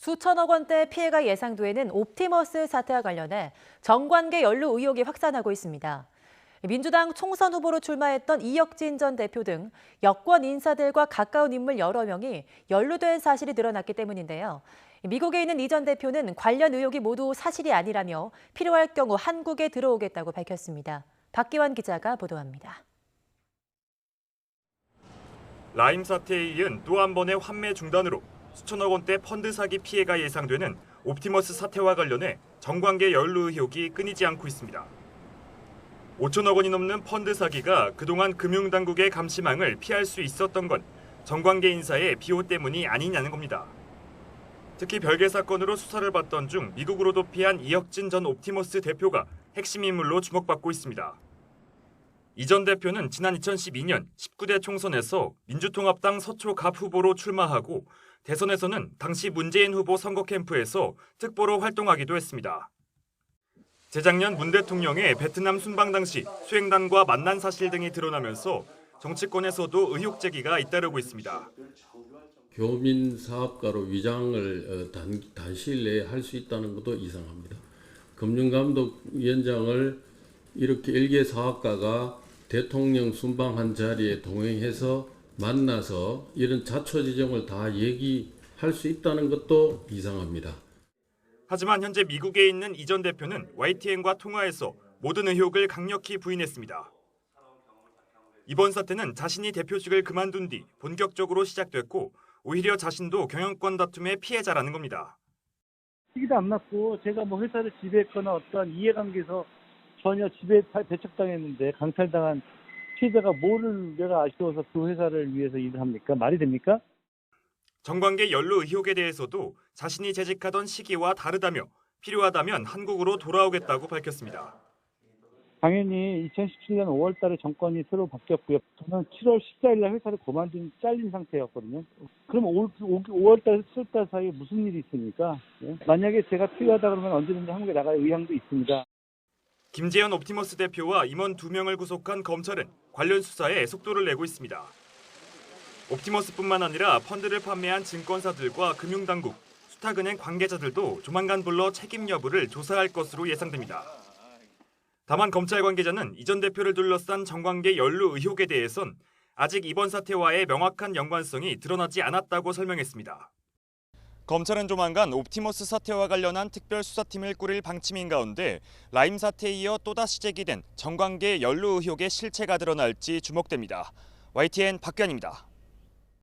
수천억 원대 피해가 예상되는 옵티머스 사태와 관련해 정관계 연루 의혹이 확산하고 있습니다. 민주당 총선 후보로 출마했던 이혁진 전 대표 등 여권 인사들과 가까운 인물 여러 명이 연루된 사실이 드러났기 때문인데요. 미국에 있는 이 전 대표는 관련 의혹이 모두 사실이 아니라며 필요할 경우 한국에 들어오겠다고 밝혔습니다. 박기환 기자가 보도합니다. 라임 사태에 이은 또 한 번의 환매 중단으로 수천억 원대 펀드 사기 피해가 예상되는 옵티머스 사태와 관련해 정관계 연루 의혹이 끊이지 않고 있습니다. 5천억 원이 넘는 펀드 사기가 그동안 금융당국의 감시망을 피할 수 있었던 건 정관계 인사의 비호 때문이 아니냐는 겁니다. 특히 별개 사건으로 수사를 받던 중 미국으로 도피한 이혁진 전 옵티머스 대표가 핵심 인물로 주목받고 있습니다. 이 전 대표는 지난 2012년 19대 총선에서 민주통합당 서초갑 후보로 출마하고 대선에서는 당시 문재인 후보 선거 캠프에서 특보로 활동하기도 했습니다. 재작년 문 대통령의 베트남 순방 당시 수행단과 만난 사실 등이 드러나면서 정치권에서도 의혹 제기가 잇따르고 있습니다. 교민 사업가로 위장을 단시일 내에 할 수 있다는 것도 이상합니다. 금융감독위원장을 이렇게 일개 사업가가 대통령 순방한 자리에 동행해서 만나서 이런 자초지종을 다 얘기할 수 있다는 것도 이상합니다. 하지만 현재 미국에 있는 이 전 대표는 YTN과 통화에서 모든 의혹을 강력히 부인했습니다. 이번 사태는 자신이 대표직을 그만둔 뒤 본격적으로 시작됐고 오히려 자신도 경영권 다툼의 피해자라는 겁니다. 시기도 안 맞고 제가 뭐 회사를 지배했거나 어떠한 이해관계에서 전혀 지배 배척당했는데 강탈당한 피해자가 뭐를 내가 아쉬워서 그 회사를 위해서 일을 합니까? 말이 됩니까? 정관계 연루 의혹에 대해서도 자신이 재직하던 시기와 다르다며 필요하다면 한국으로 돌아오겠다고 밝혔습니다. 당연히 2017년 5월 달에 정권이 새로 바뀌었고요. 저는 7월 14일 날 회사를 그만둔 잘린 상태였거든요. 그럼 5월 달, 7월 달 사이에 무슨 일이 있습니까? 예? 만약에 제가 필요하다 그러면 언제든지 한국에 나갈 의향도 있습니다. 김재현 옵티머스 대표와 임원 2명을 구속한 검찰은 관련 수사에 속도를 내고 있습니다. 옵티머스뿐만 아니라 펀드를 판매한 증권사들과 금융당국, 수탁은행 관계자들도 조만간 불러 책임 여부를 조사할 것으로 예상됩니다. 다만 검찰 관계자는 이 전 대표를 둘러싼 정관계 연루 의혹에 대해선 아직 이번 사태와의 명확한 연관성이 드러나지 않았다고 설명했습니다. 검찰은 조만간 옵티머스 사태와 관련한 특별수사팀을 꾸릴 방침인 가운데 라임 사태에 이어 또다시 제기된 정관계 연루 의혹의 실체가 드러날지 주목됩니다. YTN 박규환입니다.